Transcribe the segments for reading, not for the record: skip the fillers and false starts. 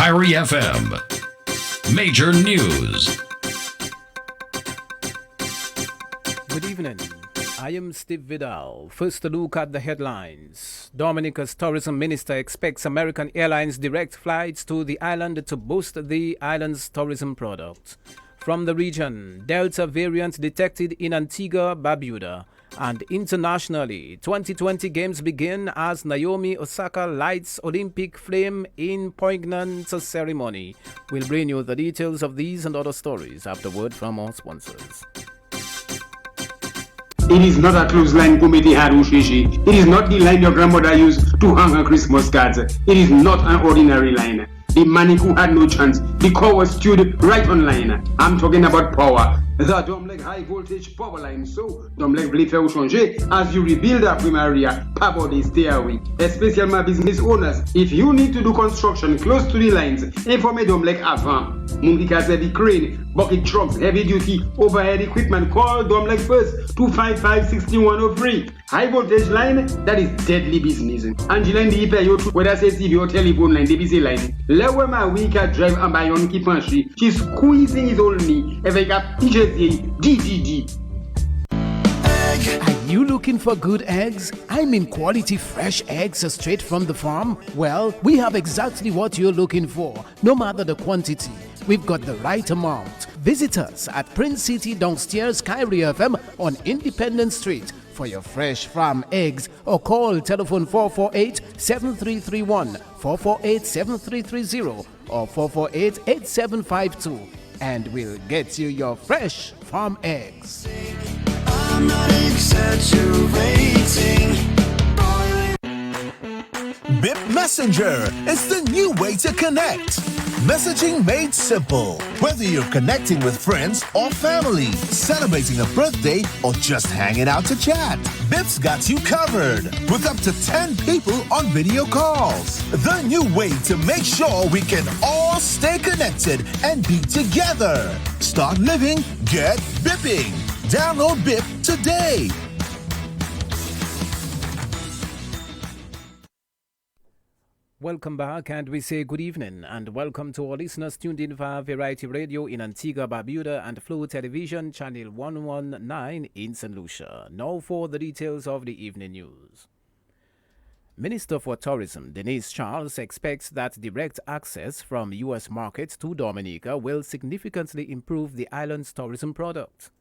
Kairi FM. Major News. Good evening. I am Steve Vidal. First, a look at the headlines. Dominica's tourism minister expects American Airlines direct flights to the island to boost the island's tourism product. From the region, Delta variant detected in Antigua, Barbuda. And internationally, 2020 games begin as Naomi Osaka lights Olympic flame in poignant ceremony. We'll bring you the details of these and other stories after word from our sponsors. It is not a clothesline committee had Ushishi. It is not the line your grandmother used to hang her Christmas cards. It is not an ordinary line. The Manikou had no chance. The core was stewed right on line. I'm talking about power. The Domlek high voltage power line. So, Domlek voulait faire changer. As you rebuild a Primaria, Pabody stay away. Especially my business owners. If you need to do construction close to the lines, informez Domlek avant. Mungi ka servi crane, bucket trucks, heavy duty, overhead equipment. Call Domlek first, 255-6103. High voltage line, that is deadly business. Angela in the Ipe, whether say TV or telephone line, DBC line. Lewe ma wika drive and buy on Kipanshi. She's squeezing his old knee. Avec a PJC, DGD. Are you looking for good eggs? I mean quality fresh eggs straight from the farm? Well, we have exactly what you're looking for, no matter the quantity. We've got the right amount. Visit us at Prince City downstairs Kairi FM on Independence Street for your fresh farm eggs, or call telephone 448-7331, 448-7330 or 448-8752 and we'll get you your fresh farm eggs. I'm not exaggerating. Bip Messenger is the new way to connect. Messaging made simple. Whether you're connecting with friends or family, celebrating a birthday, or just hanging out to chat, Bip's got you covered with up to 10 people on video calls. The new way to make sure we can all stay connected and be together. Start living, get bipping. Download Bip today. Welcome back, and we say good evening and welcome to our listeners tuned in via Variety Radio in Antigua, Barbuda and Flow Television Channel 119 in St. Lucia. Now for the details of the evening news. Minister for Tourism Denise Charles expects that direct access from U.S. markets to Dominica will significantly improve the island's tourism product.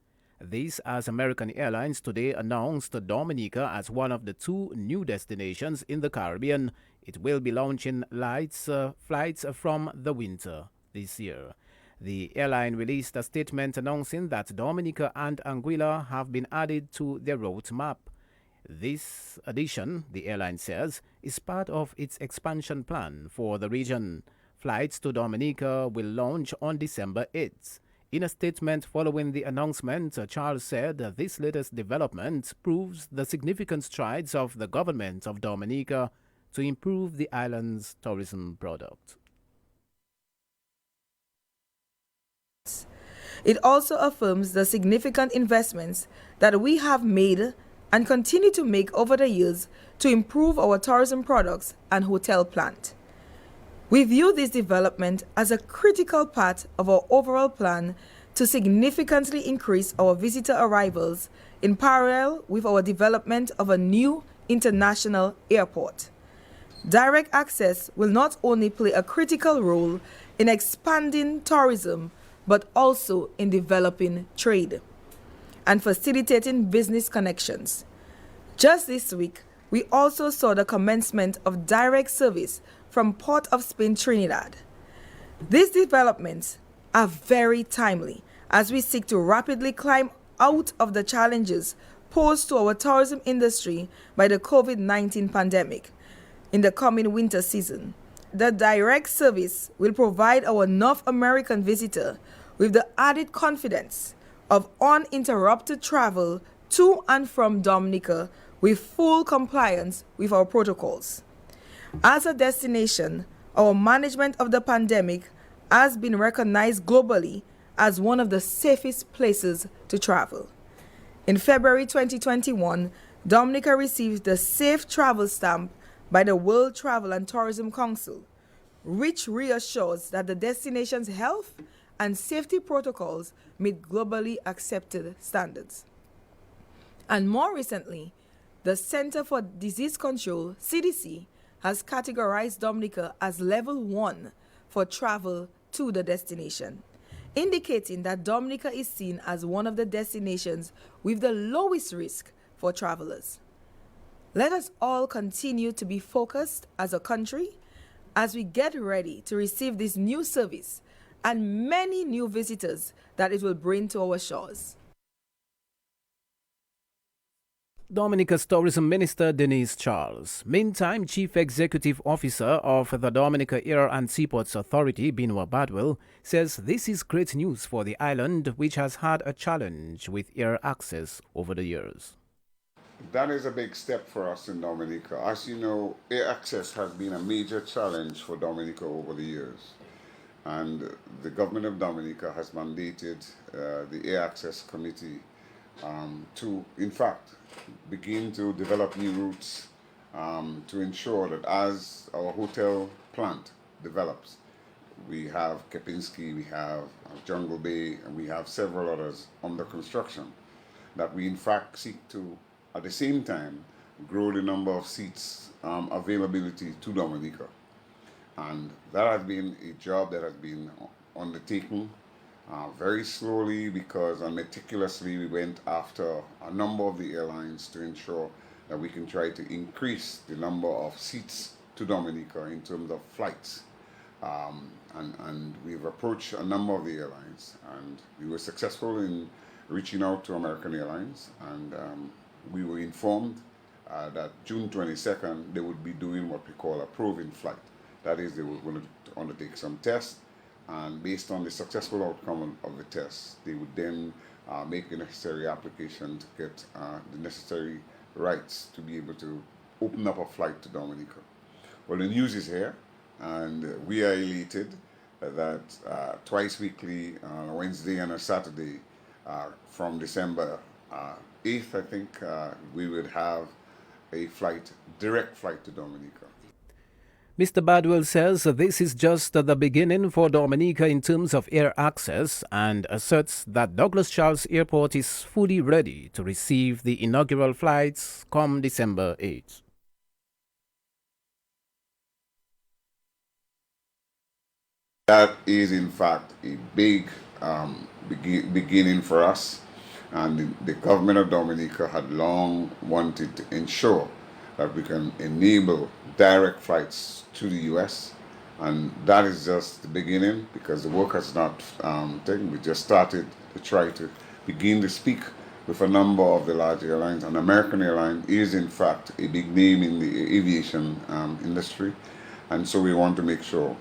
This as American Airlines today announced Dominica as one of the two new destinations in the Caribbean. It will be launching flights from the winter this year. The airline released a statement announcing that Dominica and Anguilla have been added to their route map. This addition, the airline says, is part of its expansion plan for the region. Flights to Dominica will launch on December 8th. In a statement following the announcement, Charles said this latest development proves the significant strides of the government of Dominica to improve the island's tourism product. It also affirms the significant investments that we have made and continue to make over the years to improve our tourism products and hotel plant. We view this development as a critical part of our overall plan to significantly increase our visitor arrivals in parallel with our development of a new international airport. Direct access will not only play a critical role in expanding tourism, but also in developing trade and facilitating business connections. Just this week, we also saw the commencement of direct service from Port of Spain, Trinidad. These developments are very timely as we seek to rapidly climb out of the challenges posed to our tourism industry by the COVID-19 pandemic. In the coming winter season, the direct service will provide our North American visitor with the added confidence of uninterrupted travel to and from Dominica with full compliance with our protocols. As a destination, our management of the pandemic has been recognized globally as one of the safest places to travel. In February 2021, Dominica received the Safe Travel Stamp by the World Travel and Tourism Council. which reassures that the destination's health and safety protocols meet globally accepted standards. And more recently, the Center for Disease Control, CDC, has categorized Dominica as level 1 for travel to the destination, indicating that Dominica is seen as one of the destinations with the lowest risk for travelers. Let us all continue to be focused as a country as we get ready to receive this new service and many new visitors that it will bring to our shores. Dominica's Tourism Minister Denise Charles. Meantime, Chief Executive Officer of the Dominica Air and Seaports Authority, Benoit Badwell, says this is great news for the island, which has had a challenge with air access over the years. That is a big step for us in Dominica. As you know, air access has been a major challenge for Dominica over the years. And the government of Dominica has mandated the Air Access Committee to, in fact, begin to develop new routes to ensure that as our hotel plant develops, we have Kepinski, we have Jungle Bay, and we have several others under construction, that we in fact seek to, at the same time, grow the number of seats availability to Dominica. And that has been a job that has been undertaken very slowly and meticulously. We went after a number of the airlines to ensure that we can try to increase the number of seats to Dominica in terms of flights. And we've approached a number of the airlines, and we were successful in reaching out to American Airlines, and we were informed that June 22nd they would be doing what we call a proving flight. That is, they were going to undertake some tests, and based on the successful outcome of the tests, they would then make the necessary application to get the necessary rights to be able to open up a flight to Dominica. Well, the news is here, and we are elated that twice weekly, on a Wednesday and a Saturday, from December 8th, I think, we would have a direct flight to Dominica. Mr. Badwell says this is just the beginning for Dominica in terms of air access, and asserts that Douglas Charles Airport is fully ready to receive the inaugural flights come December 8th. That is, in fact, a big beginning for us, and the government of Dominica had long wanted to ensure that we can enable direct flights to the U.S., and that is just the beginning, because the work has not taken. We just started to try to begin to speak with a number of the large airlines, and American Airlines is in fact a big name in the aviation industry, and so we want to make sure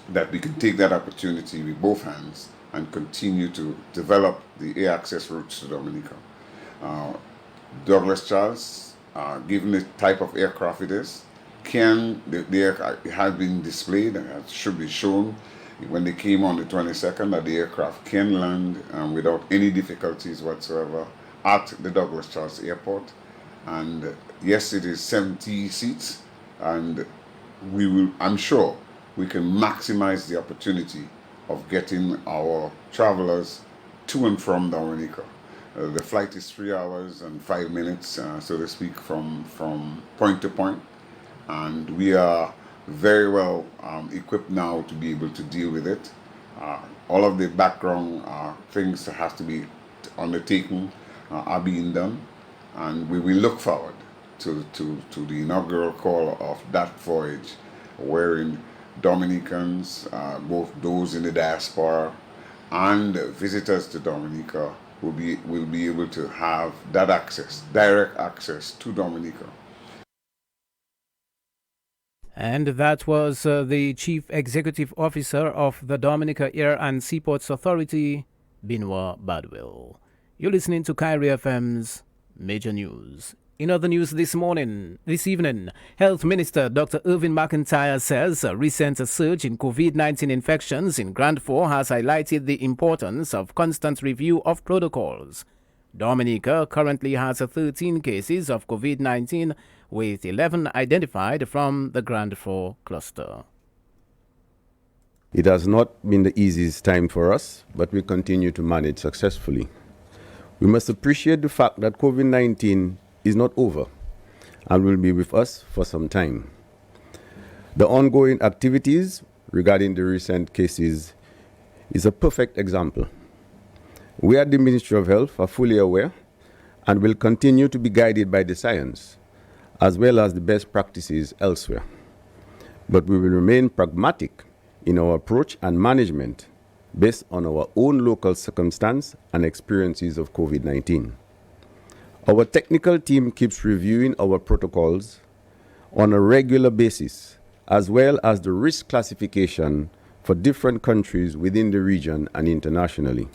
that we can take that opportunity with both hands and continue to develop the air access routes to Dominica. Douglas Charles, given the type of aircraft it is, it has been displayed and it should be shown when they came on the 22nd that the aircraft can land without any difficulties whatsoever at the Douglas Charles Airport. And yes, it is 70 seats, and I'm sure we can maximize the opportunity of getting our travelers to and from Dominica. The flight is 3 hours and 5 minutes, so to speak, from point to point. And we are very well equipped now to be able to deal with it. All of the background things that have to be undertaken are being done, and we will look forward to the inaugural call of that voyage, wherein Dominicans, both those in the diaspora and visitors to Dominica, will be able to have that access, direct access to Dominica. And that was the Chief Executive Officer of the Dominica Air and Seaports Authority, Benoit Badwell. You're listening to Kairi FM's Major News. In other news this evening, Health Minister Dr. Irvin McIntyre says a recent surge in COVID-19 infections in Grand 4 has highlighted the importance of constant review of protocols. Dominica currently has 13 cases of COVID-19, with 11 identified from the Grand 4 cluster. It has not been the easiest time for us, but we continue to manage successfully. We must appreciate the fact that COVID-19 is not over and will be with us for some time. The ongoing activities regarding the recent cases is a perfect example. We at the Ministry of Health are fully aware and will continue to be guided by the science, as well as the best practices elsewhere. But we will remain pragmatic in our approach and management based on our own local circumstance and experiences of COVID-19. Our technical team keeps reviewing our protocols on a regular basis, as well as the risk classification for different countries within the region and internationally.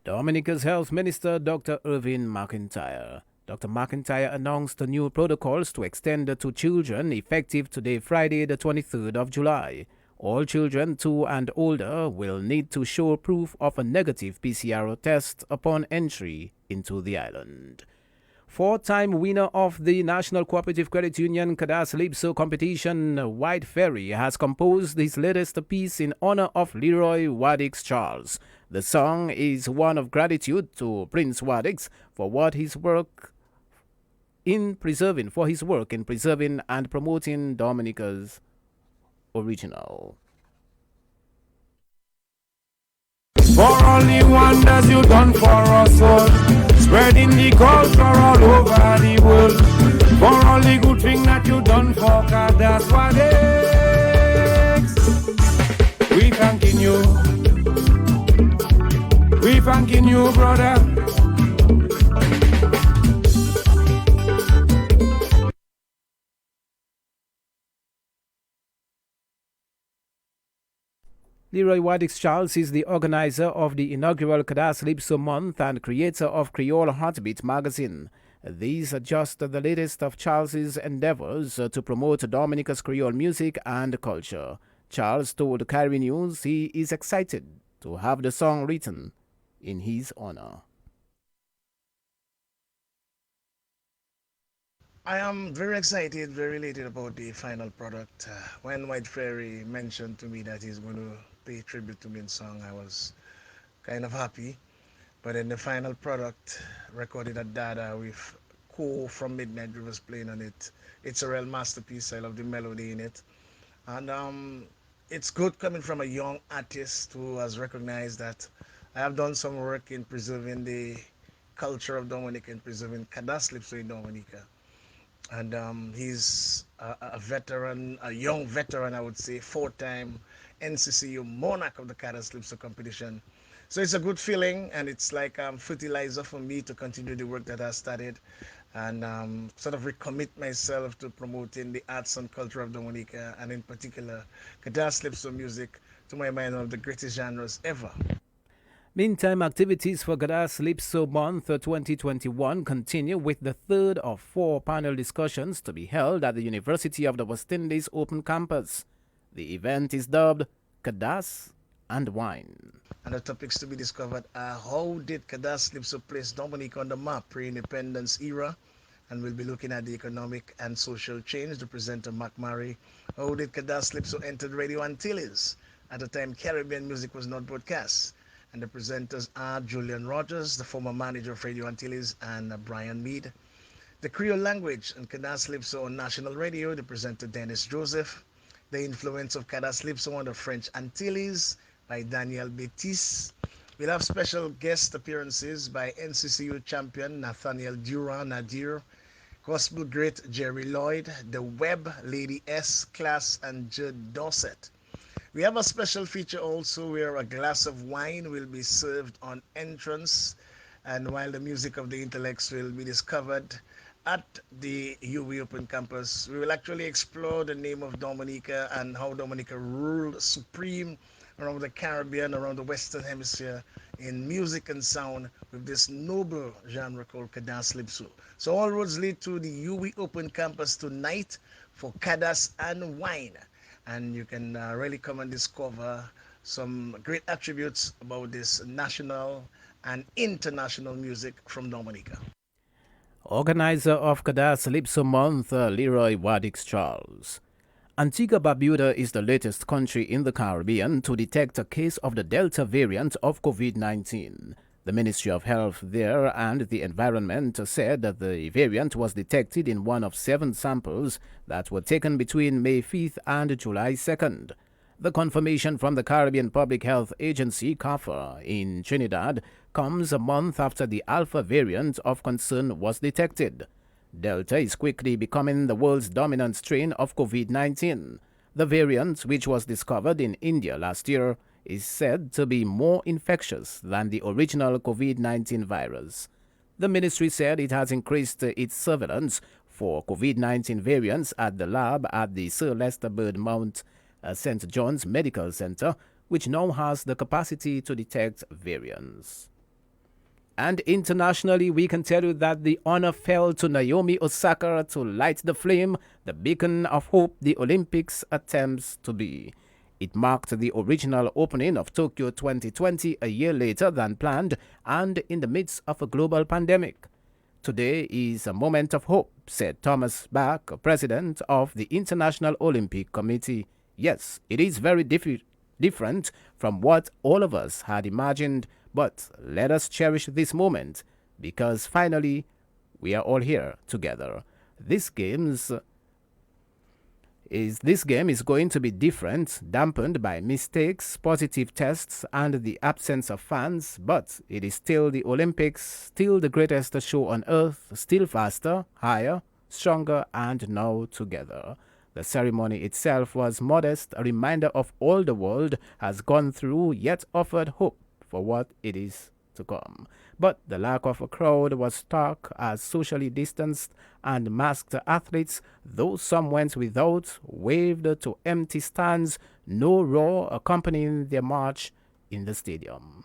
Dominica's Health Minister Dr. Irvin McIntyre. Dr. McIntyre announced the new protocols to extend to children effective today, Friday, the 23rd of July. All children 2 and older will need to show proof of a negative PCR test upon entry into the island. Four-time winner of the National Cooperative Credit Union Cadas Lipso competition, White Ferry, has composed his latest piece in honor of Leroy Waddix Charles. The song is one of gratitude to Prince Waddix for his work in preserving and promoting Dominica's original. For all the wonders you done for us all, spreading the culture all over the world. For all the good things that you done for God, that's what it's. We thanking you. We thanking you, brother. Leroy Waddix Charles is the organizer of the inaugural Cadas Lipso Month and creator of Creole Heartbeat magazine. These are just the latest of Charles's endeavors to promote Dominica's Creole music and culture. Charles told Kairi News he is excited to have the song written in his honor. I am very excited, very elated about the final product. When White Ferry mentioned to me that he's going to pay tribute to me in song, I was kind of happy. But then the final product, recorded at Dada with Co from Midnight Rivers playing on it, it's a real masterpiece. I love the melody in it. And it's good coming from a young artist who has recognized that I have done some work in preserving the culture of Dominica and preserving Cadas Lipso in Dominica. And he's a veteran, a young veteran, I would say, 4-time NCCU monarch of the Cadas Lipso competition. So it's a good feeling, and it's like fertilizer for me to continue the work that I started and sort of recommit myself to promoting the arts and culture of Dominica, and in particular, Cadas Lipso music, to my mind, one of the greatest genres ever. Meantime, activities for Cadas Lipso Month 2021 continue with the third of 4 panel discussions to be held at the University of the West Indies Open Campus. The event is dubbed Cadas and Wine. And the topics to be discovered are how did Cadas Lipso place Dominica on the map pre-independence era? And we'll be looking at the economic and social change. The presenter, Mark Murray. How did Cadas Lipso enter Radio Antilles? At the time, Caribbean music was not broadcast. And the presenters are Julian Rogers, the former manager of Radio Antilles, and Brian Mead. The Creole language and Cadas Lipso on national radio, the presenter Dennis Joseph. The influence of Cadas Lipso on the French Antilles by Daniel Betis. We'll have special guest appearances by NCCU champion Nathaniel Durand Nadir, gospel great Jerry Lloyd, the Web Lady S Class, and Judd Dorset. We have a special feature also where a glass of wine will be served on entrance, and while the music of the intellects will be discovered at the UWI Open Campus, we will actually explore the name of Dominica and how Dominica ruled supreme around the Caribbean, around the Western Hemisphere in music and sound with this noble genre called Cadas Lipso. So all roads lead to the UWI Open Campus tonight for Cadas and Wine. And you can really come and discover some great attributes about this national and international music from Dominica. Organizer of Cadas Lipso Month, Leroy Waddix Charles. Antigua-Barbuda is the latest country in the Caribbean to detect a case of the Delta variant of COVID-19. The Ministry of Health there and the Environment said that the variant was detected in one of 7 samples that were taken between May 5th and July 2nd. The confirmation from the Caribbean Public Health Agency, CARPHA, in Trinidad comes a month after the Alpha variant of concern was detected. Delta is quickly becoming the world's dominant strain of COVID-19. The variant, which was discovered in India last year, is said to be more infectious than the original COVID-19 virus. The ministry said it has increased its surveillance for COVID-19 variants at the lab at the Sir Leicester Birdmount St. John's Medical Center, which now has the capacity to detect variants. And internationally, we can tell you that the honor fell to Naomi Osaka to light the flame, the beacon of hope the Olympics attempts to be. It marked the original opening of Tokyo 2020 a year later than planned and in the midst of a global pandemic. Today is a moment of hope, said Thomas Bach, president of the International Olympic Committee. Yes, it is very different from what all of us had imagined, but let us cherish this moment because finally we are all here together. This game is going to be different, dampened by mistakes, positive tests, and the absence of fans, but it is still the Olympics, still the greatest show on earth, still faster, higher, stronger, and now together. The ceremony itself was modest, a reminder of all the world has gone through, yet offered hope for what it is to come. But the lack of a crowd was stark as socially distanced and masked athletes, though some went without, waved to empty stands, no roar accompanying their march in the stadium.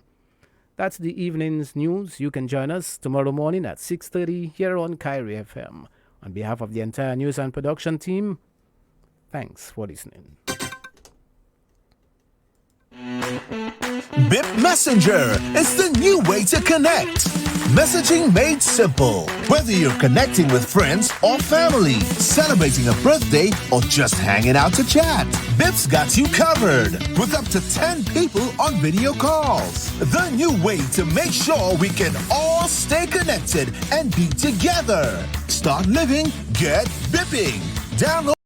That's the evening's news. You can join us tomorrow morning at 6:30 here on Kairi FM. On behalf of the entire news and production team, thanks for listening. BIP Messenger is the new way to connect. Messaging made simple. Whether you're connecting with friends or family, celebrating a birthday, or just hanging out to chat, BIP's got you covered with up to 10 people on video calls. The new way to make sure we can all stay connected and be together. Start living, get BIPing. Download